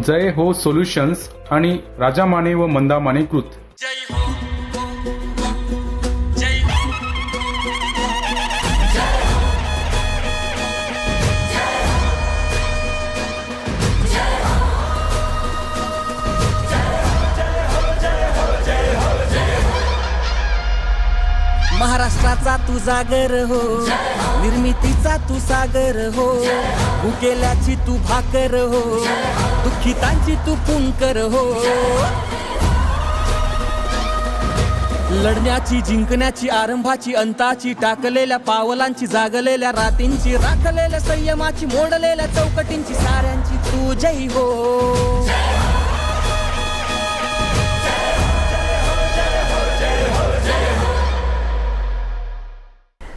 जय हो सोल्युशन्स आणि राजा माने व मंदा माने कृत. महाराष्ट्राचा तू जागर हो, निर्मितीचा तू सागर हो, भुकेल्याची तू भाकर हो, दुःखितांची तू पुंकर हो. लढण्याची, जिंकण्याची, आरंभाची, अंताची, टाकलेल्या पावलांची, जागलेल्या रातींची, राखलेल्या संयमाची, मोडलेल्या चौकटींची, साऱ्यांची तू जय हो.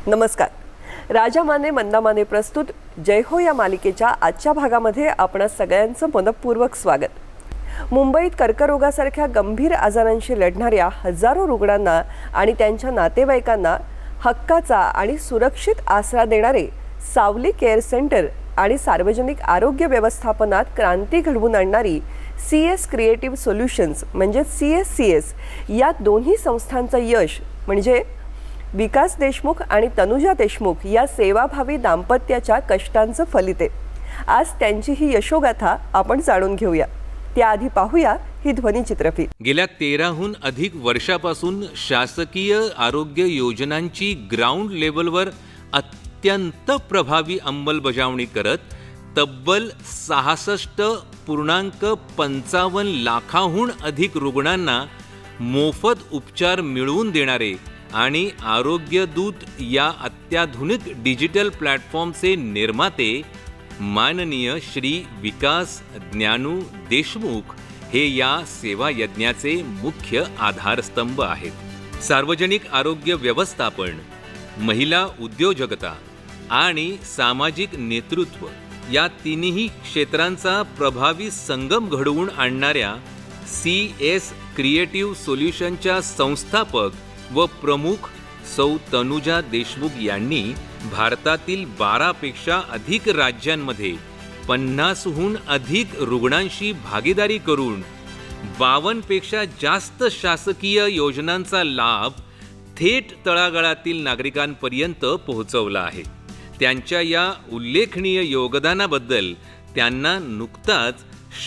नमस्कार. राजा माने मंदा माने प्रस्तुत जय हो या मालिकेच्या आजच्या भागामध्ये आपणा सगळ्यांचं मनपूर्वक स्वागत. मुंबईत कर्करोगासारख्या गंभीर आजारांशी लढणाऱ्या हजारो रुग्णांना आणि त्यांच्या नातेवाईकांना हक्काचा आणि सुरक्षित आसरा देणारे सावली केअर सेंटर आणि सार्वजनिक आरोग्य व्यवस्थापनात क्रांती घडवून आणणारी CS क्रिएटिव्ह सोल्युशन्स म्हणजे CSCS या दोन्ही संस्थांचं यश म्हणजे विकास देशमुख आणि तनुजा देशमुख या सेवाभावी दाम्पत्याच्या कष्टांचं फलित आहे. आज त्यांची ही यशोगाथा आपण जाणून घेऊया. त्याआधी पाहूया ही ध्वनिचित्रफीत. गेल्या 13हून अधिक वर्षापासून शासकीय आरोग्य योजनांची ग्राउंड लेवलवर अत्यंत प्रभावी अंमलबजावणी करत तब्बल 66.55 लाखाहून अधिक रुग्णांना मोफत उपचार मिळवून देणारे आणि आरोग्य दूत या अत्याधुनिक डिजिटल प्लॅटफॉर्मचे निर्माते माननीय श्री विकास ज्ञानू देशमुख हे या सेवा यज्ञाचे मुख्य आधारस्तंभ आहेत. सार्वजनिक आरोग्य व्यवस्थापन, महिला उद्योजकता आणि सामाजिक नेतृत्व या तिन्ही क्षेत्रांचा प्रभावी संगम घडवून आणणाऱ्या CS क्रिएटिव्ह सोल्युशनच्या संस्थापक व प्रमुख सौ तनुजा देशमुख यांनी भारतातील 12 पेक्षा अधिक राज्यांमध्ये 50हून अधिक रुग्णांशी भागीदारी करून 52 पेक्षा जास्त शासकीय योजनांचा लाभ थेट तळागाळातील नागरिकांपर्यंत पोहोचवला आहे. त्यांच्या या उल्लेखनीय योगदानाबद्दल त्यांना नुकताच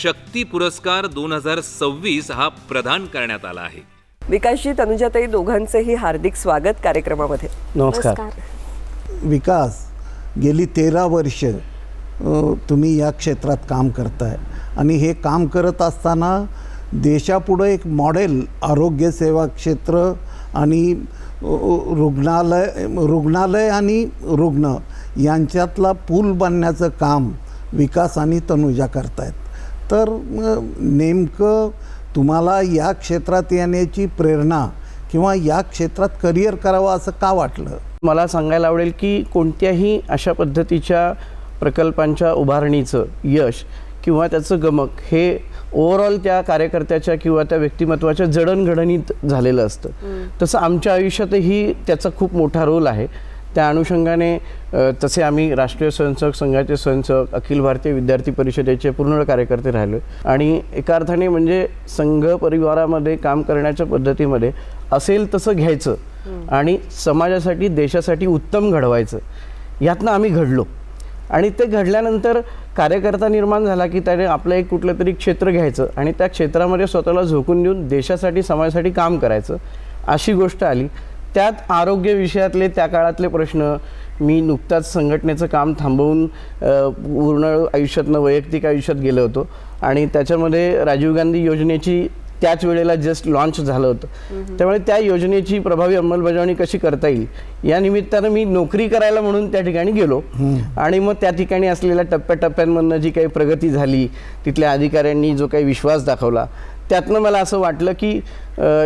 शक्ती पुरस्कार 2026 हा प्रदान करण्यात आला आहे. विकासजी, तनुजाताई दोघांचेही हार्दिक स्वागत कार्यक्रमामध्ये. नमस्कार. विकास, गेली 13 वर्ष तुम्ही या क्षेत्रात काम करताय आणि हे काम करत असताना देशापुढे एक मॉडेल आरोग्य सेवा क्षेत्र आणि रुग्णालय आणि रुग्ण यांच्यातला पूल बनण्याचं काम विकास आणि तनुजा करतायत. तर नेमकं तुम्हाला या क्षेत्रात येण्याची प्रेरणा किंवा या क्षेत्रात करिअर करावं असं का वाटलं? मला सांगायला आवडेल की कोणत्याही अशा पद्धतीच्या प्रकल्पांच्या उभारणीचं यश किंवा त्याचं गमक हे ओव्हरऑल त्या कार्यकर्त्याच्या किंवा त्या व्यक्तिमत्वाच्या जडणघडणीत झालेलं असतं. तसं आमच्या आयुष्यातही त्याचा खूप मोठा रोल आहे. त्या अनुषंगाने तसे आम्ही राष्ट्रीय स्वयंसेवक संघाचे स्वयंसेवक, अखिल भारतीय विद्यार्थी परिषदेचे पूर्ण कार्यकर्ते राहिलो आणि एका अर्थाने म्हणजे संघ परिवारामध्ये काम करण्याच्या पद्धतीमध्ये असेल तसं घ्यायचं आणि समाजासाठी, देशासाठी उत्तम घडवायचं, यातनं आम्ही घडलो. आणि ते घडल्यानंतर कार्यकर्ता निर्माण झाला की त्याने आपलं एक कुठलं तरी क्षेत्र घ्यायचं आणि त्या क्षेत्रामध्ये स्वतःला झोकून देऊन देशासाठी, समाजासाठी काम करायचं, अशी गोष्ट आली. त्यात आरोग्य विषयातले त्या काळातले प्रश्न, मी नुकताच संघटनेचं काम थांबवून पूर्ण आयुष्यातनं वैयक्तिक आयुष्यात गेलो होतो आणि त्याच्यामध्ये राजीव गांधी योजनेची त्याच वेळेला जस्ट लॉन्च झालं होतं. त्यामुळे त्या योजनेची प्रभावी अंमलबजावणी कशी करता येईल या निमित्तानं मी नोकरी करायला म्हणून त्या ठिकाणी गेलो आणि मग त्या ठिकाणी असलेल्या टप्प्याटप्प्यांमधनं जी काही प्रगती झाली, तिथल्या अधिकाऱ्यांनी जो काही विश्वास दाखवला, त्यातनं मला असं वाटलं की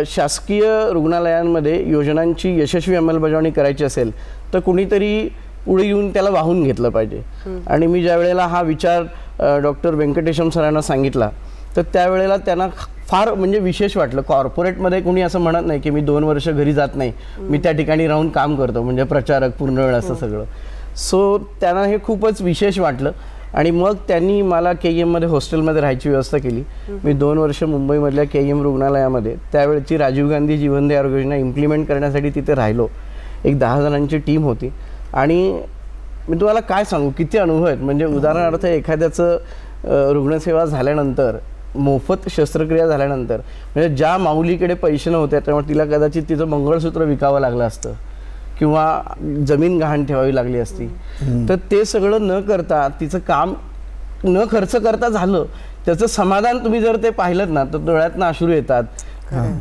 शासकीय रुग्णालयांमध्ये योजनांची यशस्वी अंमलबजावणी करायची असेल तर कुणीतरी पुढे येऊन त्याला वाहून घेतलं पाहिजे. आणि मी ज्या वेळेला हा विचार डॉक्टर व्यंकटेशम सरांना सांगितला तर त्यावेळेला त्यांना फार म्हणजे विशेष वाटलं. कॉर्पोरेटमध्ये कोणी असं म्हणत नाही की मी 2 वर्ष घरी जात नाही, मी त्या ठिकाणी राहून काम करतो, म्हणजे प्रचारक पूर्ण वेळ असं सगळं. सो त्यांना हे खूपच विशेष वाटलं आणि मग त्यांनी मला KEMमध्ये हॉस्टेलमध्ये राहायची व्यवस्था केली. मी 2 वर्ष मुंबईमधल्या KEM रुग्णालयामध्ये त्यावेळची राजीव गांधी जीवनदया आरोग्य योजना इम्प्लिमेंट करण्यासाठी तिथे राहिलो. एक 10 जणांची टीम होती आणि मी तुम्हाला काय सांगू किती अनुभव आहेत. म्हणजे उदाहरणार्थ एखाद्याचं रुग्णसेवा झाल्यानंतर, मोफत शस्त्रक्रिया झाल्यानंतर, म्हणजे ज्या माऊलीकडे पैसे नव्हते त्यामुळे तिला कदाचित तिचं मंगळसूत्र विकावं लागलं असतं किंवा जमीन गहाण ठेवावी लागली असती, तर ते सगळं न करता, तिचं काम न खर्च करता झालं, त्याचं समाधान तुम्ही जर ते पाहिलं ना तर डोळ्यातनं अश्रू येतात.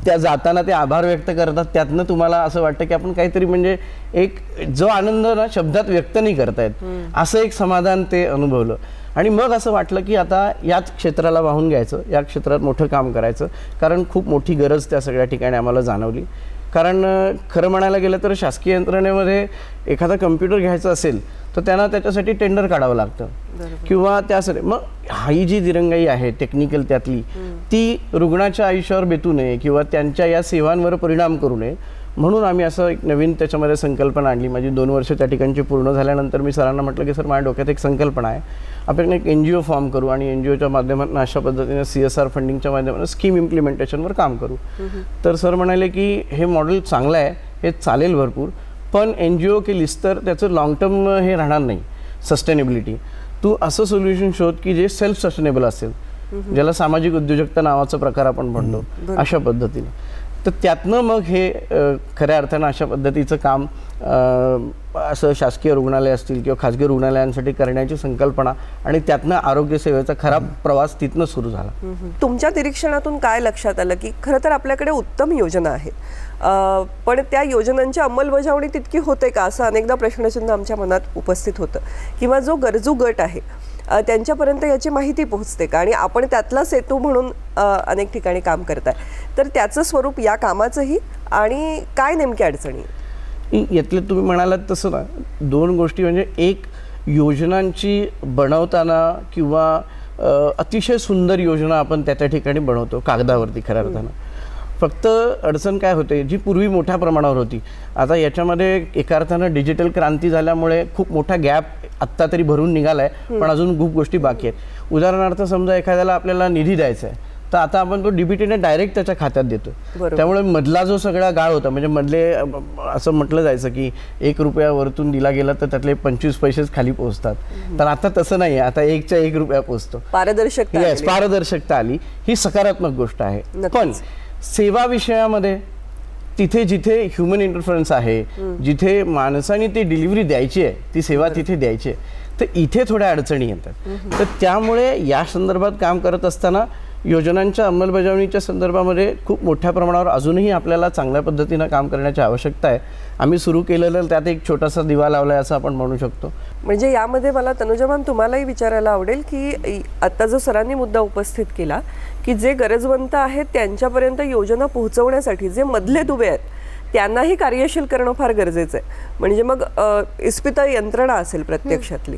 त्या जाताना ते आभार व्यक्त करतात, त्यातनं तुम्हाला असं वाटतं की आपण काहीतरी म्हणजे एक जो आनंद ना शब्दात व्यक्त नाही करतायत असं एक समाधान ते अनुभवलं. आणि मग असं वाटलं की आता याच क्षेत्राला वाहून घ्यायचं, या क्षेत्रात मोठं काम करायचं, कारण खूप मोठी गरज त्या सगळ्या ठिकाणी आम्हाला जाणवली. कारण खरं म्हणायला गेलं तर शासकीय यंत्रणेमध्ये एखादा कम्प्युटर घ्यायचा असेल तर त्यांना त्याच्यासाठी टेंडर काढावं लागतं किंवा त्यासाठी मग ही जी दिरंगाई आहे टेक्निकल त्यातली, ती रुग्णाच्या आयुष्यावर बेतू नये किंवा त्यांच्या या सेवांवर परिणाम करू नये म्हणून आम्ही असं एक नवीन त्याच्यामध्ये संकल्पना आणली. माझी 2 वर्ष त्या ठिकाणची पूर्ण झाल्यानंतर मी सरांना म्हटलं की सर माझ्या डोक्यात एक संकल्पना आहे, आपण एक NGO फॉर्म करू आणि NGOच्या माध्यमातून अशा पद्धतीने CSR फंडिंगच्या माध्यमातून स्कीम इम्प्लिमेंटेशनवर काम करू. तर सर म्हणाले की हे मॉडेल चांगलं आहे, हे चालेल भरपूर, पण NGO केलीस तर त्याचं लॉंग टर्म हे राहणार नाही सस्टेनेबिलिटी. तू असं सोल्युशन शोध की जे सेल्फ सस्टेनेबल असेल, ज्याला सामाजिक उद्योजकता नावाचा प्रकार आपण म्हणतो, अशा पद्धतीने. तर त्यातनं मग हे खऱ्या अर्थानं अशा पद्धतीचं काम असं शासकीय रुग्णालय असतील किंवा खाजगी रुग्णालयांसाठी करण्याची संकल्पना आणि त्यातनं आरोग्यसेवेचा खरा प्रवास तिथनं सुरू झाला. तुमच्या निरीक्षणातून काय लक्षात आलं की खरं तर आपल्याकडे उत्तम योजना आहेत, पण त्या योजनांची अंमलबजावणी तितकी होते का असं अनेकदा प्रश्नचिन्ह आमच्या मनात उपस्थित होतं. किंवा जो गरजू गट आहे त्यांच्यापर्यंत याची माहिती पोहोचते का, आणि आपण त्यातला सेतू म्हणून अनेक ठिकाणी काम करताय, तर त्याचं स्वरूप या कामाचंही आणि काय नेमक्या अडचणी यातले तुम्ही म्हणालात तसं ना 2 गोष्टी. म्हणजे एक, योजनांची बनवताना किंवा अतिशय सुंदर योजना आपण त्या ठिकाणी बनवतो कागदावरती खऱ्या अर्थानं, फक्त अडचण काय होते जी पूर्वी मोठ्या प्रमाणावर होती, आता याच्यामध्ये एका अर्थानं डिजिटल क्रांती झाल्यामुळे खूप मोठा गॅप आत्ता तरी भरून निघाला आहे, पण अजून खूप गोष्टी बाकी आहेत. उदाहरणार्थ समजा एखाद्याला आपल्याला निधी द्यायचा आहे तर आता आपण तो DBTने डायरेक्ट त्याच्या खात्यात देतो. त्यामुळे मधला जो सगळा गाळ होता, म्हणजे मधले असं म्हटलं जायचं की 1 रुपया वरतून दिला गेला तर त्यातले 25 पैसेच खाली पोहोचतात, तर आता तसं नाही आहे, आता 1च्या 1 रुपया पोहोचतो. पारदर्शकता आली, ही सकारात्मक गोष्ट आहे. पण सेवा विषयामध्ये तिथे जिथे ह्युमन इंटरफरन्स आहे, जिथे माणसाने ती डिलिव्हरी द्यायची आहे, ती सेवा तिथे द्यायची आहे, तर इथे थोड्या अडचणी येतात. तर त्यामुळे या संदर्भात काम करत असताना योजनांच्या अंमलबजावणीच्या संदर्भामध्ये खूप मोठ्या प्रमाणावर अजूनही आपल्याला चांगल्या पद्धतीनं काम करण्याची आवश्यकता आहे. आम्ही सुरू केलेलं त्यात एक छोटासा दिवा लावला आहे असं आपण म्हणू शकतो. म्हणजे यामध्ये मला तनुजा मॅम तुम्हालाही विचारायला आवडेल की आता जो सरांनी मुद्दा उपस्थित केला की जे गरजवंत आहेत त्यांच्यापर्यंत योजना पोहोचवण्यासाठी जे मधले दुवे आहेत त्यांनाही कार्यशील करणं फार गरजेचं आहे. म्हणजे मग इस्पितळ यंत्रणा असेल प्रत्यक्षातली,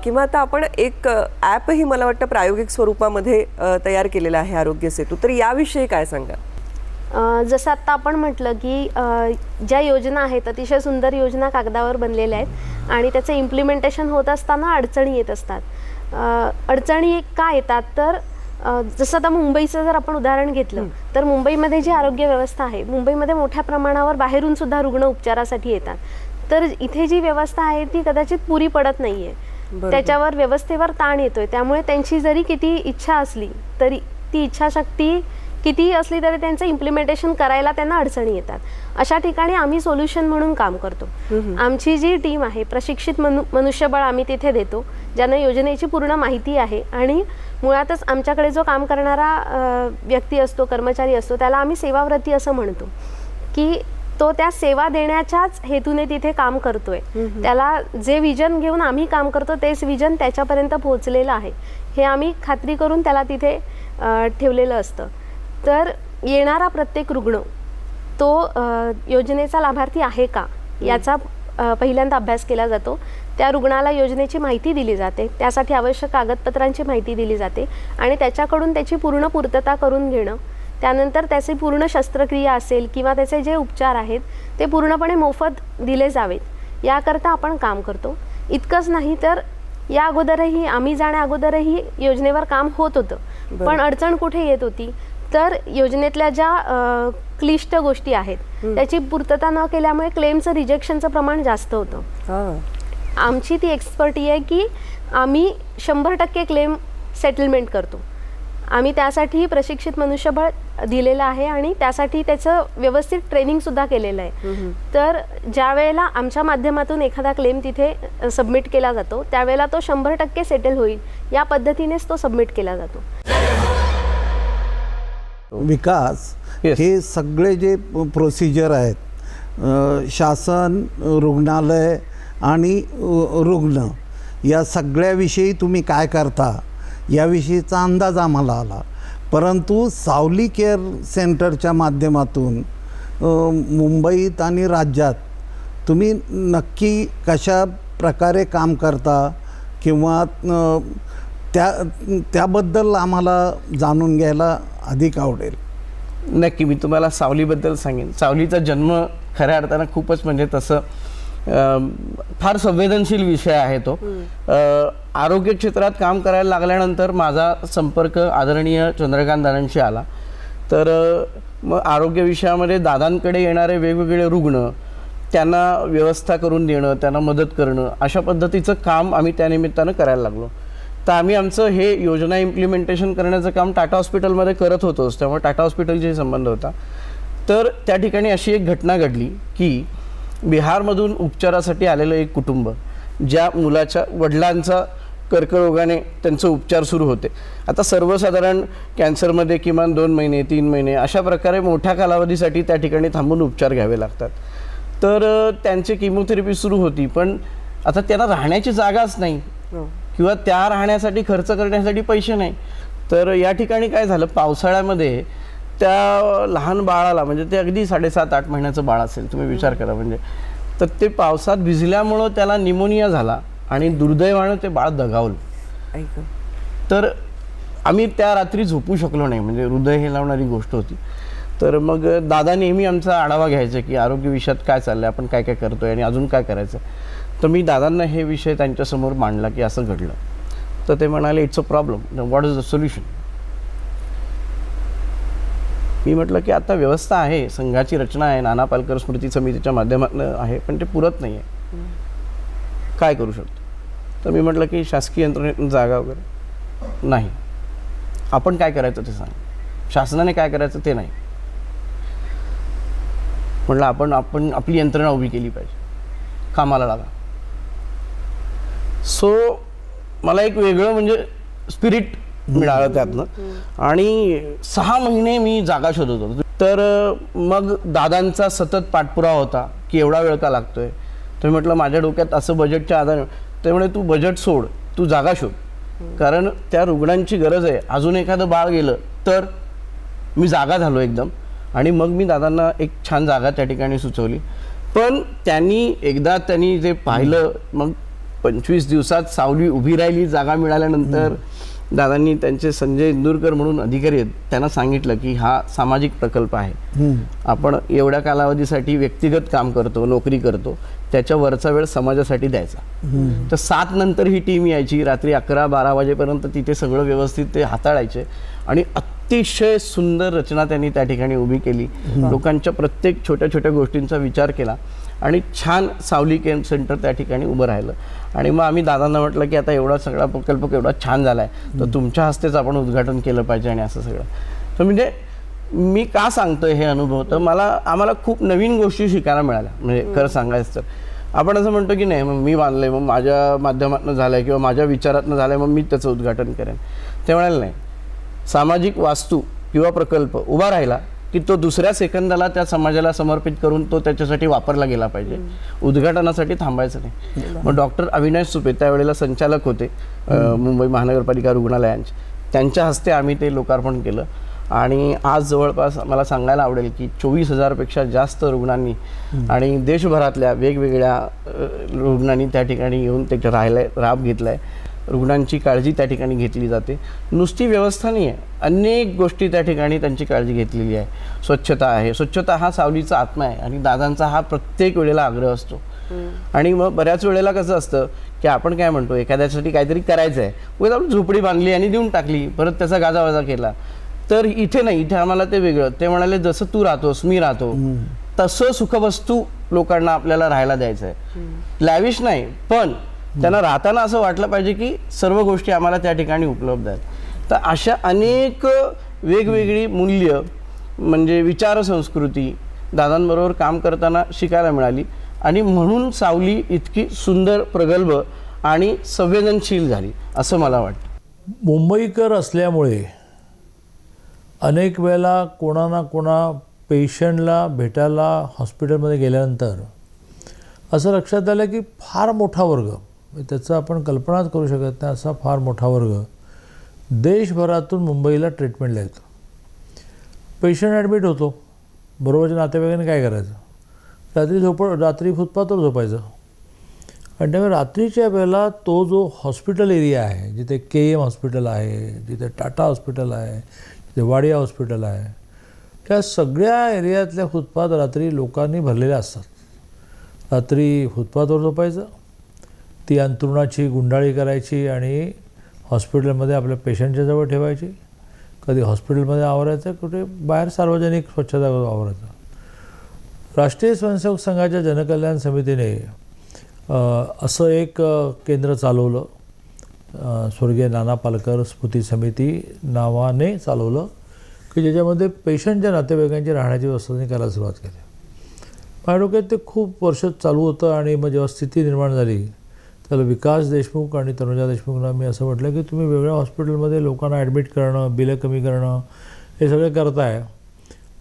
किंवा आता आपण एक ॲपही मला वाटतं प्रायोगिक स्वरूपामध्ये तयार केलेलं आहे आरोग्य सेतू, तर याविषयी काय सांगा. जसं आत्ता आपण म्हटलं की ज्या योजना आहेत अतिशय सुंदर योजना कागदावर बनलेल्या आहेत आणि त्याचं इम्प्लिमेंटेशन होत असताना अडचणी येत असतात. अडचणी का येतात तर जसं आता मुंबईचं जर आपण उदाहरण घेतलं तर मुंबईमध्ये जी आरोग्य व्यवस्था आहे, मुंबईमध्ये मोठ्या प्रमाणावर बाहेरून सुद्धा रुग्ण उपचारासाठी येतात, तर इथे जी व्यवस्था आहे ती कदाचित पुरी पडत नाही आहे, त्याच्यावर व्यवस्थेवर ताण येतोय. त्यामुळे त्यांची जरी किती इच्छा असली तरी ती इच्छाशक्ती कितीही असली तरी त्यांचं इम्प्लिमेंटेशन करायला त्यांना अडचणी येतात. अशा ठिकाणी आम्ही सोल्युशन म्हणून काम करतो. आमची जी टीम आहे प्रशिक्षित मनुष्यबळ आम्ही तिथे देतो, ज्यांना योजनेची पूर्ण माहिती आहे, आणि मुळातच आमच्याकडे जो काम करणारा व्यक्ती असतो, कर्मचारी असतो, त्याला आम्ही सेवाव्रती असं म्हणतो की तो त्या सेवा देण्याच्याच हेतूने तिथे काम करतोय. त्याला जे विजन घेऊन आम्ही काम करतो तेच विजन त्याच्यापर्यंत पोहोचलेलं आहे हे आम्ही खात्री करून त्याला तिथे ठेवलेलं असतं. तर येणारा प्रत्येक रुग्ण तो योजनेचा लाभार्थी आहे का याचा पहिल्यांदा अभ्यास केला जातो. त्या रुग्णाला योजनेची माहिती दिली जाते, त्यासाठी आवश्यक कागदपत्रांची माहिती दिली जाते आणि त्याच्याकडून त्याची पूर्ण पूर्तता करून घेणं, त्यानंतर त्याची पूर्ण शस्त्रक्रिया असेल किंवा त्याचे जे उपचार आहेत ते पूर्णपणे मोफत दिले जावेत याकरता आपण काम करतो. इतकंच नाही तर या अगोदरही आम्ही जाण्या अगोदरही योजनेवर काम होत होतं, पण अडचण कुठे येत होती तर योजनेतल्या ज्या क्लिष्ट गोष्टी आहेत त्याची पूर्तता न केल्यामुळे क्लेमचं रिजेक्शनचं प्रमाण जास्त होतं. हां. आमची ती एक्सपर्टी आहे की आम्ही 100% क्लेम सेटलमेंट करतो. आम्ही त्यासाठी प्रशिक्षित मनुष्यबळ दिलेलं आहे आणि त्यासाठी त्याचं व्यवस्थित ट्रेनिंगसुद्धा केलेलं आहे. तर ज्या वेळेला आमच्या माध्यमातून एखादा क्लेम तिथे सबमिट केला जातो त्यावेळेला तो 100% सेटल होईल या पद्धतीनेच तो सबमिट केला जातो. विकास Yes. हे सगळे जे प्रोसिजर आहेत शासन, रुग्णालय आणि रुग्ण या सगळ्याविषयी तुम्ही काय करता याविषयीचा अंदाज आम्हाला आला. परंतु सावली केअर सेंटरच्या माध्यमातून मुंबईत आणि राज्यात तुम्ही नक्की कशा प्रकारे काम करता किंवा त्याबद्दल आम्हाला जाणून घ्यायला अधिक आवडेल. नक्की मी तुम्हाला सावलीबद्दल सांगेन. सावलीचा जन्म खऱ्या अर्थानं खूपच म्हणजे तसं फार संवेदनशील विषय आहे तो. आरोग्य क्षेत्रात काम करायला लागल्यानंतर माझा संपर्क आदरणीय चंद्रकांत दादांशी आला. तर मग आरोग्य विषयामध्ये दादांकडे येणारे वेगवेगळे रुग्ण त्यांना व्यवस्था करून देणं, त्यांना मदत करणं अशा पद्धतीचं काम आम्ही त्यानिमित्तानं करायला लागलो. तर आम्ही आमचं हे योजना इम्प्लिमेंटेशन करण्याचं काम टाटा हॉस्पिटलमध्ये करत होतोच, त्यामुळे टाटा हॉस्पिटलशी संबंध होता. तर त्या ठिकाणी अशी एक घटना घडली की बिहारमधून उपचारासाठी आलेलं एक कुटुंब, ज्या मुलाच्या वडिलांचा कर्करोगाने त्यांचे उपचार सुरू होते. आता सर्वसाधारण कॅन्सरमध्ये किमान 2 महिने 3 महिने अशा प्रकारे मोठ्या कालावधीसाठी त्या ठिकाणी थांबून उपचार घ्यावे लागतात. तर त्यांची किमोथेरपी सुरू होती, पण आता त्यांना राहण्याची जागाच नाही किंवा त्या राहण्यासाठी खर्च करण्यासाठी पैसे नाही. तर या ठिकाणी काय झालं, पावसाळ्यामध्ये त्या लहान बाळाला, म्हणजे ते अगदी 7.5-8 महिन्याचं बाळ असेल, तुम्ही विचार करा म्हणजे, तर ते पावसात भिजल्यामुळं त्याला निमोनिया झाला आणि दुर्दैवानं ते बाळ दगावलं. तर आम्ही त्या रात्री झोपू शकलो नाही, म्हणजे हृदय हे लावणारी गोष्ट होती. तर मग दादा नेहमी आमचा आढावा घ्यायचे की आरोग्य विषयात काय चाललं आहे, आपण काय काय करतो आहे आणि अजून काय करायचं. तर मी दादांना हे विषय त्यांच्यासमोर मांडला की असं घडलं. तर ते म्हणाले it's a problem, what is the solution. मी म्हटलं की आता व्यवस्था आहे, संघाची रचना आहे, नाना पालकर स्मृती समितीच्या माध्यमातून आहे, पण ते पुरत नाही आहे, काय करू शकतो. तर मी म्हटलं की शासकीय यंत्रणेतून जागा वगैरे नाही, आपण काय करायचं ते सांग, शासनाने काय करायचं ते नाही. म्हटलं आपण आपली यंत्रणा उभी केली पाहिजे, कामाला लागा. सो मला एक वेगळं म्हणजे स्पिरिट मिळालं त्यातनं आणि 6 महिने मी जागा शोधत होतो. तर मग दादांचा सतत पाठपुरावा होता की एवढा वेळ का लागतोय. तर म्हटलं माझ्या डोक्यात असं बजेटच्या आधारे, त्यामुळे तू बजेट सोड, तू जागा शोध, कारण त्या रुग्णांची गरज आहे. अजून एखादं बाळ गेलं तर मी जागा झालो एकदम. आणि मग मी दादांना एक छान जागा त्या ठिकाणी सुचवली. पण त्यांनी जे पाहिलं, मग 25 दिवसात सावली उभी राहिली. जागा मिळाल्यानंतर दादांनी त्यांचे संजय इंदूरकर म्हणून अधिकारी आहेत, त्यांना सांगितलं की हा सामाजिक प्रकल्प आहे, आपण एवढ्या कालावधीसाठी व्यक्तिगत काम करतो, नोकरी करतो, त्याच्या वरचा वेळ समाजासाठी द्यायचा. तर 7 नंतर ही टीम यायची, रात्री 11-12 वाजेपर्यंत तिथे सगळं व्यवस्थित ते हाताळायचे आणि अतिशय सुंदर रचना त्यांनी त्या ठिकाणी उभी केली. लोकांच्या प्रत्येक छोट्या छोट्या गोष्टींचा विचार केला आणि छान सावली केअर सेंटर त्या ठिकाणी उभं राहिलं. आणि मग आम्ही दादांना म्हटलं की आता एवढा सगळा प्रकल्प केवढा छान झाला आहे, तर तुमच्या हस्तेच आपण उद्घाटन केलं पाहिजे आणि असं सगळं. तर म्हणजे मी का सांगतोय हे अनुभव, तर आम्हाला खूप नवीन गोष्टी शिकायला मिळाल्या. म्हणजे खरं सांगायचं तर आपण असं म्हणतो की नाही मग मी बांधलंय, मग माझ्या माध्यमातून झालंय किंवा माझ्या विचारातून झालंय, मग मी त्याचं उद्घाटन करेन. ते म्हणाले नाही, सामाजिक वास्तू किंवा प्रकल्प उभा राहिला की तो दुसऱ्या सेकंदाला त्या समाजाला समर्पित करून तो त्याच्यासाठी वापरला गेला पाहिजे, उद्घाटनासाठी थांबायचं नाही. मग डॉक्टर अविनाश सुपे त्यावेळेला संचालक होते मुंबई महानगरपालिका रुग्णालयांचे, त्यांच्या हस्ते आम्ही ते लोकार्पण केलं. आणि आज जवळपास मला सांगायला आवडेल की 24,000पेक्षा जास्त रुग्णांनी आणि देशभरातल्या वेगवेगळ्या रुग्णांनी त्या ठिकाणी येऊन ते राब घेतला आहे. रुग्णांची काळजी त्या ठिकाणी घेतली जाते. नुसती व्यवस्था नाही आहे, अनेक गोष्टी त्या ठिकाणी त्यांची काळजी घेतलेली आहे. स्वच्छता आहे, स्वच्छता हा सावलीचा आत्मा आहे आणि दादांचा हा प्रत्येक वेळेला आग्रह असतो. आणि मग बऱ्याच वेळेला कसं असतं की आपण काय म्हणतो एखाद्यासाठी काहीतरी करायचं आहे, उगाच आपण झोपडी बांधली आणि देऊन टाकली, परत त्याचा गाजावाजा केला. तर इथे नाही, इथे आम्हाला ते वेगळं. ते म्हणाले जसं तू राहतोस मी राहतो तसं सुखवस्तू लोकांना आपल्याला राहायला द्यायचं आहे. लॅविश नाही, पण त्यांना राहताना असं वाटलं पाहिजे की सर्व गोष्टी आम्हाला त्या ठिकाणी उपलब्ध आहेत. तर अशा अनेक वेगवेगळी मूल्य म्हणजे विचारसंस्कृती दादांबरोबर काम करताना शिकायला मिळाली आणि म्हणून सावली इतकी सुंदर, प्रगल्भ आणि संवेदनशील झाली असं मला वाटतं. मुंबईकर असल्यामुळे अनेक वेळेला कोणा ना कोणा पेशंटला भेटायला हॉस्पिटलमध्ये गेल्यानंतर असं लक्षात आलं की फार मोठा वर्ग, त्याचं आपण कल्पनाच करू शकत नाही असा फार मोठा वर्ग देशभरातून मुंबईला ट्रीटमेंटला येतो. पेशंट ॲडमिट होतो, बरोबरच्या नातेवाईकांनी काय करायचं, रात्री फुटपाथवर झोपायचं. आणि त्यामुळे रात्रीच्या वेळेला तो जो हॉस्पिटल एरिया आहे, जिथे KM हॉस्पिटल आहे, जिथे टाटा हॉस्पिटल आहे, जिथे वाडिया हॉस्पिटल आहे, त्या सगळ्या एरियातल्या फुटपाथ रात्री लोकांनी भरलेल्या असतात. रात्री फुटपाथवर झोपायचं, ती अंथरुणाची गुंडाळी करायची आणि हॉस्पिटलमध्ये आपल्या पेशंटच्या जवळ ठेवायची. कधी हॉस्पिटलमध्ये आवरायचं, कुठे बाहेर सार्वजनिक स्वच्छता आवरायचं. राष्ट्रीय स्वयंसेवक संघाच्या जनकल्याण समितीने असं एक केंद्र चालवलं, स्वर्गीय नाना पालकर स्मृती समिती नावाने चालवलं, की ज्याच्यामध्ये पेशंटच्या नातेवाईकांची राहण्याची व्यवस्था करायला सुरुवात केली. माझ्या डोक्यात ते खूप वर्ष चालू होतं आणि मग जेव्हा स्थिती निर्माण झाली त्याला विकास देशमुख आणि तनुजा देशमुखना मी असं म्हटलं की तुम्ही वेगळ्या हॉस्पिटलमध्ये लोकांना ॲडमिट करणं, बिलं कमी करणं हे सगळं करताय,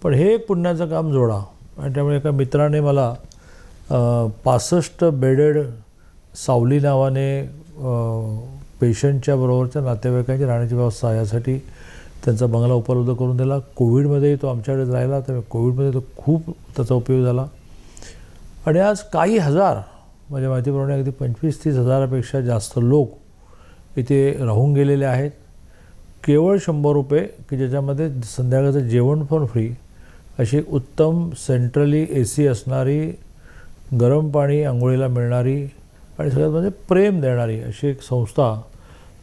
पण हे एक पुण्याचं काम जोडा. आणि त्यामुळे एका मित्राने मला 65 बेडेड सावली नावाने पेशंटच्या बरोबरच्या नातेवाईकांची राहण्याची व्यवस्था यासाठी त्यांचा बंगला उपलब्ध करून दिला. कोविडमध्येही तो आमच्याकडे राहिला, तर कोविडमध्ये तो खूप त्याचा उपयोग झाला. आणि आज काही हजार, माझ्या माहितीप्रमाणे अगदी 25-30 हजारापेक्षा जास्त लोक इथे राहून गेलेले आहेत. केवळ 100 रुपये, की ज्याच्यामध्ये संध्याकाळचं जेवण पण फ्री, अशी उत्तम सेंट्रली AC असणारी, गरम पाणी आंघोळीला मिळणारी आणि सगळ्यात म्हणजे प्रेम देणारी अशी एक संस्था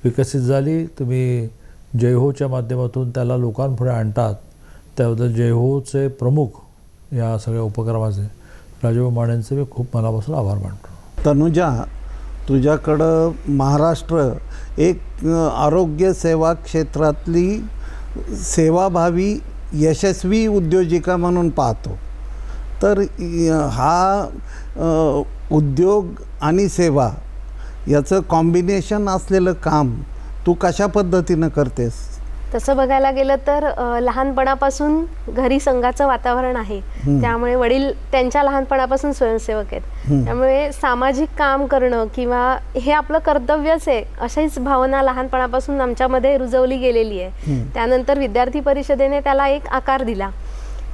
विकसित झाली. तुम्ही जयहोच्या माध्यमातून त्याला लोकांपुढे आणतात, त्याबद्दल जयहोचे प्रमुख या सगळ्या उपक्रमाचे राजीव मानेंचे मी खूप मनापासून आभार मानतो. तनुजा, तुझ्याकडं महाराष्ट्र एक आरोग्य सेवा क्षेत्रातली सेवाभावी यशस्वी उद्योजिका म्हणून पाहतो. तर हा उद्योग आणि सेवा याचं कॉम्बिनेशन असलेलं काम तू कशा पद्धतीनं करतेस? तसं बघायला गेलं तर लहानपणापासून घरी संघाचं वातावरण आहे, त्यामुळे वडील त्यांच्या लहानपणापासून स्वयंसेवक आहेत. त्यामुळे सामाजिक काम करणं किंवा हे आपलं कर्तव्यच आहे अशीच भावना लहानपणापासून आमच्यामध्ये रुजवली गेलेली आहे. त्यानंतर विद्यार्थी परिषदेने त्याला एक आकार दिला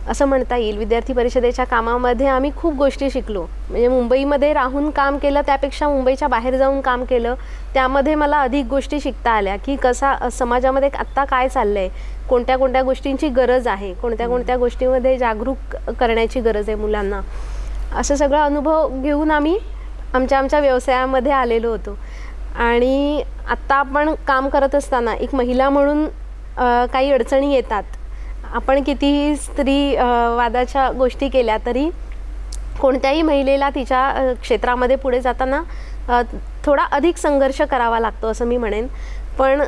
असं म्हणता येईल. विद्यार्थी परिषदेच्या कामामध्ये आम्ही खूप गोष्टी शिकलो. म्हणजे मुंबईमध्ये राहून काम केलं त्यापेक्षा मुंबईच्या बाहेर जाऊन काम केलं, त्यामध्ये मला अधिक गोष्टी शिकता आल्या की कसा समाजामध्ये आत्ता काय चाललं आहे, कोणत्या कोणत्या गोष्टींची गरज आहे, कोणत्या कोणत्या गोष्टीमध्ये जागरूक करण्याची गरज आहे मुलांना. असं सगळं अनुभव घेऊन आम्ही आमच्या व्यवसायामध्ये आलेलो होतो. आणि आत्ता आपण काम करत असताना एक महिला म्हणून काही अडचणी येतात. आपण कितीही स्त्री वादाच्या गोष्टी केल्या तरी कोणत्याही महिलेला तिच्या क्षेत्रामध्ये पुढे जाताना थोडा अधिक संघर्ष करावा लागतो असं मी म्हणेन. पण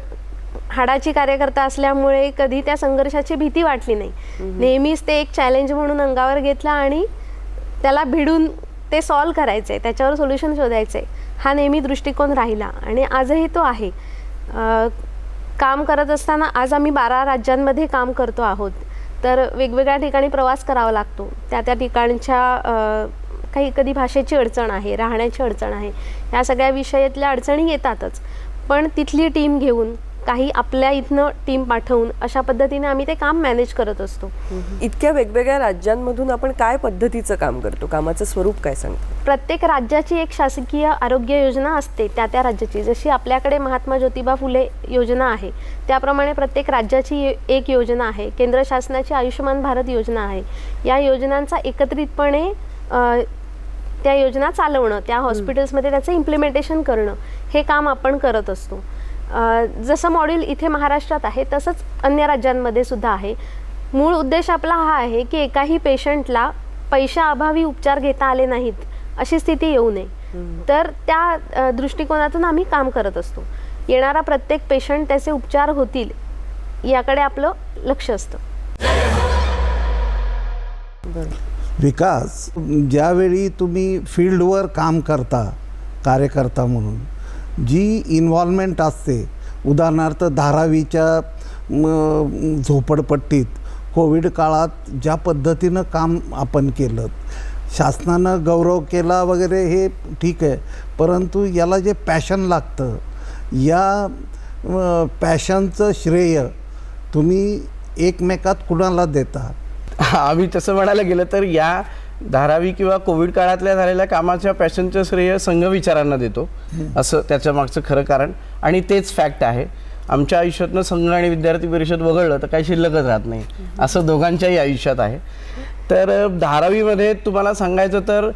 हाडाची कार्यकर्ता असल्यामुळे कधी त्या संघर्षाची भीती वाटली नाही. नेहमीच ते एक चॅलेंज म्हणून अंगावर घेतलं आणि त्याला भिडून ते सॉल्व करायचे, त्याच्यावर सोल्युशन शोधायचे, हा नेहमी दृष्टिकोन राहिला आणि आजही तो आहे. काम करत असताना आज आम्ही 12 राज्यांमध्ये काम करतो आहोत. तर वेगवेगळ्या ठिकाणी प्रवास करावा लागतो. त्या ठिकाणच्या काही कधी भाषेची अडचण आहे, राहण्याची अडचण आहे, या सगळ्या विषयातल्या अडचणी येतातच. पण तिथली टीम घेऊन काही आपल्या इथनं टीम पाठवून अशा पद्धतीने आम्ही ते काम मॅनेज करत असतो. इतक्या वेगवेगळ्या राज्यांमधून आपण काय पद्धतीचं काम करतो, कामाचं स्वरूप काय सांगतो? प्रत्येक राज्याची एक शासकीय आरोग्य योजना असते त्या राज्याची. जशी आपल्याकडे महात्मा ज्योतिबा फुले योजना आहे त्याप्रमाणे प्रत्येक राज्याची एक योजना आहे. केंद्र शासनाची आयुष्यमान भारत योजना आहे. या योजनांचा एकत्रितपणे त्या योजना चालवणं, त्या हॉस्पिटल्समध्ये त्याचं इम्प्लिमेंटेशन करणं, हे काम आपण करत असतो. जसं मॉड्यूल इथे महाराष्ट्रात आहे तसंच अन्य राज्यांमध्ये सुद्धा आहे. मूळ उद्देश आपला हा आहे की एकाही पेशंटला पैशाअभावी उपचार घेता आले नाहीत अशी स्थिती येऊ नये. तर त्या दृष्टिकोनातून आम्ही काम करत असतो. येणारा प्रत्येक पेशंट त्याचे उपचार होतील याकडे आपलं लक्ष असतं. विकास, ज्यावेळी तुम्ही फील्डवर काम करता कार्यकर्ता म्हणून, जी इन्व्हॉल्वमेंट असते, उदाहरणार्थ धारावीच्या झोपडपट्टीत कोविड काळात ज्या पद्धतीनं काम आपण केलं, शासनानं गौरव केला वगैरे हे ठीक आहे, परंतु याला जे पॅशन लागतं, या पॅशनचं श्रेय तुम्ही एकमेकात कुणाला देता? आम्ही तसं म्हणायला गेलं तर या धारावी किंवा कोविड काळातल्या झालेल्या कामाच्या पॅशनचं श्रेय संघविचारांना देतो, असं त्याच्या मागचं खरं कारण. आणि तेच फॅक्ट आहे. आमच्या आयुष्यातनं संघ आणि विद्यार्थी परिषद वगळलं तर काही शिल्लकच राहत नाही, असं दोघांच्याही आयुष्यात आहे. तर धारावीमध्ये तुम्हाला सांगायचं तर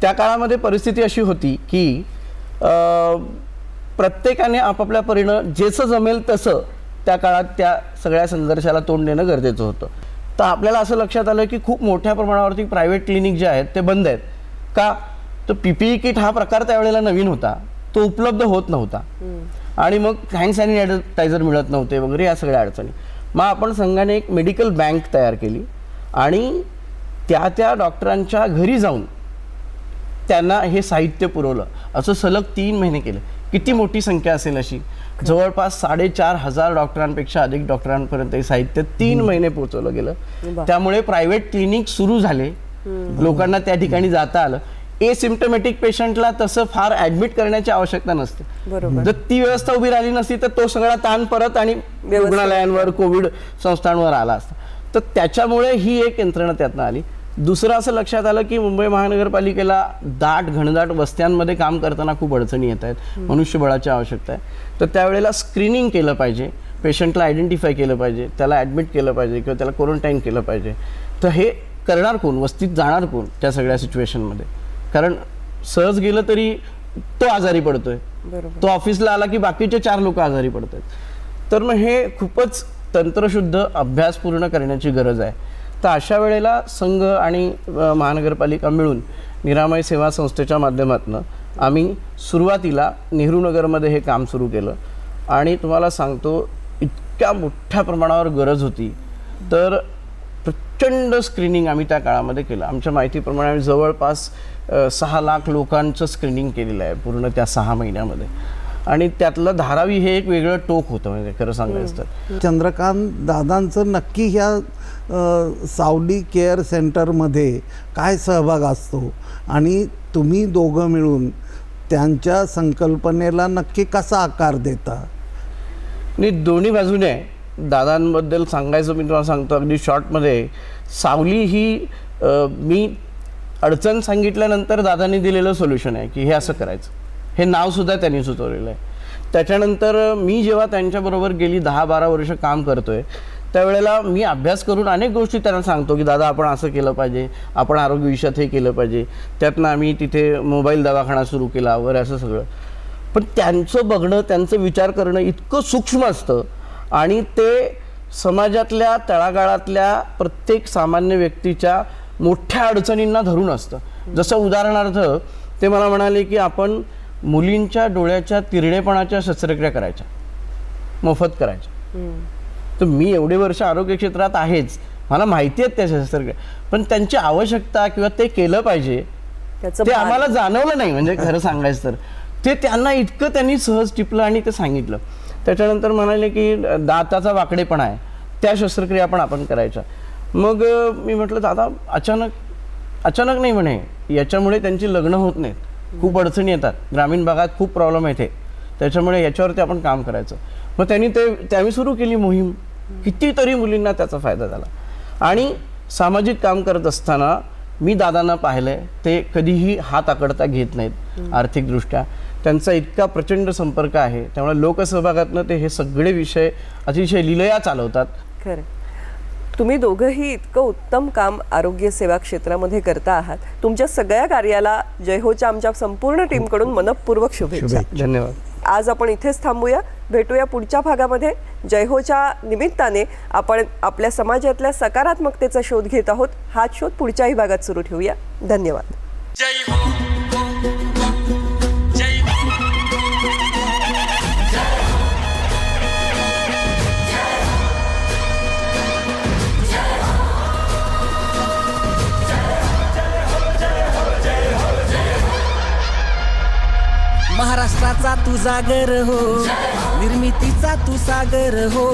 त्या काळामध्ये परिस्थिती अशी होती की प्रत्येकाने आपापल्या परीनं जेचं जमेल तसं त्या काळात त्या सगळ्या संघर्षाला तोंड देणं गरजेचं होतं. तर आपल्याला असं लक्षात आलं की खूप मोठ्या प्रमाणावरती प्रायव्हेट क्लिनिक जे आहेत ते बंद आहेत. का? तर PPE किट हा प्रकार त्यावेळेला नवीन होता, तो उपलब्ध होत नव्हता आणि मग हँड सॅनिटायझर मिळत नव्हते वगैरे, या सगळ्या अडचणी. मग आपण संघाने एक मेडिकल बँक तयार केली आणि त्या डॉक्टरांच्या घरी जाऊन त्यांना हे साहित्य पुरवलं. असं सलग 3 महिने केलं. किती मोठी संख्या असेल अशी, जवळपास 4,500 डॉक्टरांपेक्षा अधिक डॉक्टरांपर्यंत हे साहित्य 3 महिने पोहोचवलं गेलं. त्यामुळे प्रायव्हेट क्लिनिक सुरू झाले, लोकांना त्या ठिकाणी जाता आलं. एसिम्प्टोमॅटिक पेशंटला तसं फार ॲडमिट करण्याची आवश्यकता नसते. जर ती व्यवस्था उभी राहिली नसती तर तो सगळा ताण परत आणि रुग्णालयांवर, कोविड संस्थांवर आला असता. तर त्याच्यामुळे ही एक यंत्रणा त्यातनं आली. दुसरं असं लक्षात आलं की मुंबई महानगरपालिकेला घनदाट वस्त्यांमध्ये काम करताना खूप अडचणी येत आहेत, मनुष्यबळाची आवश्यकता आहे. तर त्यावेळेला स्क्रीनिंग केलं पाहिजे, पेशंटला आयडेंटिफाय केलं पाहिजे, त्याला ॲडमिट केलं पाहिजे किंवा त्याला क्वारंटाईन केलं पाहिजे. तर हे करणार कोण, वस्तीत जाणार कोण त्या सगळ्या सिच्युएशनमध्ये? कारण सहज गेलं तरी तो आजारी पडतोय, तो ऑफिसला आला की बाकीचे 4 लोक आजारी पडत आहेत. तर मग हे खूपच तंत्रशुद्ध अभ्यास पूर्ण करण्याची गरज आहे. तर अशा वेळेला संघ आणि महानगरपालिका मिळून निरामय सेवा संस्थेच्या माध्यमातून आम्ही सुरुवातीला नेहरूनगरमध्ये हे काम सुरू केलं. आणि तुम्हाला सांगतो, इतक्या मोठ्या प्रमाणावर गरज होती तर प्रचंड स्क्रीनिंग आम्ही त्या काळामध्ये केलं. आमच्या माहितीप्रमाणे आम्ही जवळपास 6 लाख लोकांचं स्क्रीनिंग केलेलं आहे पूर्ण त्या 6 महिन्यामध्ये. आणि त्यातलं धारावी हे एक वेगळं टोक होतं, म्हणजे खरं सांगायचं तर. चंद्रकांत दादांचं नक्की ह्या सावली केअर सेंटरमध्ये काय सहभाग असतो आणि तुम्ही दोघं मिळून त्यांच्या संकल्पनेला नक्की कसा आकार देता? नाही, दोन्ही बाजूने दादांबद्दल सांगायचं मी तुम्हाला सांगतो अगदी शॉर्टमध्ये. सावली ही मी अडचण सांगितल्यानंतर दादांनी दिलेलं सोल्युशन आहे की हे असं करायचं. हे नावसुद्धा त्यांनी सुचवलेलं आहे. त्याच्यानंतर मी जेव्हा त्यांच्याबरोबर गेली 10-12 वर्ष काम करतोय त्यावेळेला मी अभ्यास करून अनेक गोष्टी त्यांना सांगतो की दादा आपण असं केलं पाहिजे, आपण आरोग्य विषयात हे केलं पाहिजे. त्यातनं आम्ही तिथे मोबाईल दवाखाना सुरू केला वगैरे असं सगळं. पण त्यांचं बघणं, त्यांचं विचार करणं इतकं सूक्ष्म असतं आणि ते समाजातल्या तळागाळातल्या प्रत्येक सामान्य व्यक्तीच्या मोठ्या अडचणींना धरून असतं. जसं उदाहरणार्थ ते मला म्हणाले की आपण मुलींच्या डोळ्याच्या तिरडेपणाच्या शस्त्रक्रिया करायच्या, मोफत करायच्या. तर मी एवढे वर्ष आरोग्य क्षेत्रात आहेच, मला माहिती आहेत त्या शस्त्रक्रिया, पण त्यांची आवश्यकता किंवा ते केलं पाहिजे ते आम्हाला जाणवलं नाही. म्हणजे खरं सांगायचं तर ते त्यांना इतकं त्यांनी सहज टिपलं आणि ते सांगितलं. त्याच्यानंतर म्हणाले की दाताचा वाकडेपणा आहे, त्या शस्त्रक्रिया पण आपण करायच्या. मग मी म्हटलं दादा अचानक नाही म्हणे, याच्यामुळे त्यांची लग्न होत नाहीत, खूप अडचणी येतात, ग्रामीण भागात खूप प्रॉब्लेम येते, त्याच्यामुळे याच्यावरती आपण काम करायचं. मग त्यांनी सुरू केली मोहीम. कितीतरी मुलींना त्याचा फायदा झाला. आणि सामाजिक काम करत असताना मी दादांना पाहिलं आहे, ते कधीही हात आकडता घेत नाहीत आर्थिकदृष्ट्या. त्यांचा इतका प्रचंड संपर्क आहे, त्यामुळे लोकसहभागातनं ते हे सगळे विषय अतिशय लिलया चालवतात. खरं. तुम्ही दोघंही इतकं उत्तम काम आरोग्य सेवा क्षेत्रामध्ये करता आहात. तुमच्या सगळ्या कार्याला जय होच्या आमच्या संपूर्ण टीमकडून मनपूर्वक शुभेच्छा. धन्यवाद. आज आपण इथेच थांबूया. भेटूया पुढच्या भागामध्ये. जय होच्या निमित्ताने आपण आपल्या समाजातल्या सकारात्मकतेचा शोध घेत आहोत. हाच शोध पुढच्याही भागात सुरू ठेवूया. धन्यवाद. जय हो, जय हो. महाराष्ट्राचा तू जागर हो, निर्मितीचा तू सागर हो,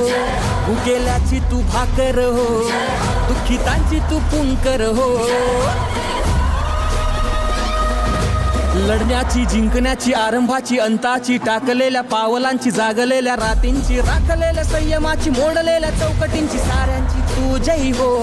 भुकेल्याची तू भाकर हो, दुःखितांची तू पुंकर हो. लढण्याची, जिंकण्याची, आरंभाची, अंताची, टाकलेल्या पावलांची, जागलेल्या रातींची, राखलेल्या संयमाची, मोडलेल्या चौकटींची, साऱ्यांची तू जय हो.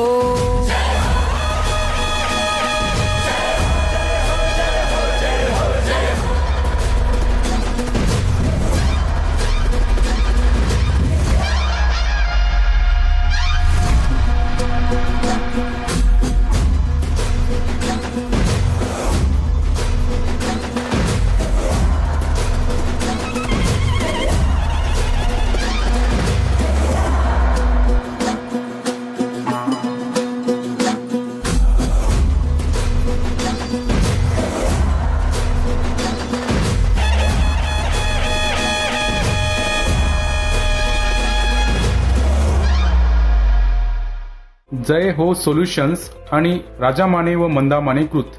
जय हो सोल्युशन्स आणि राजा माने व मंदा माने कृत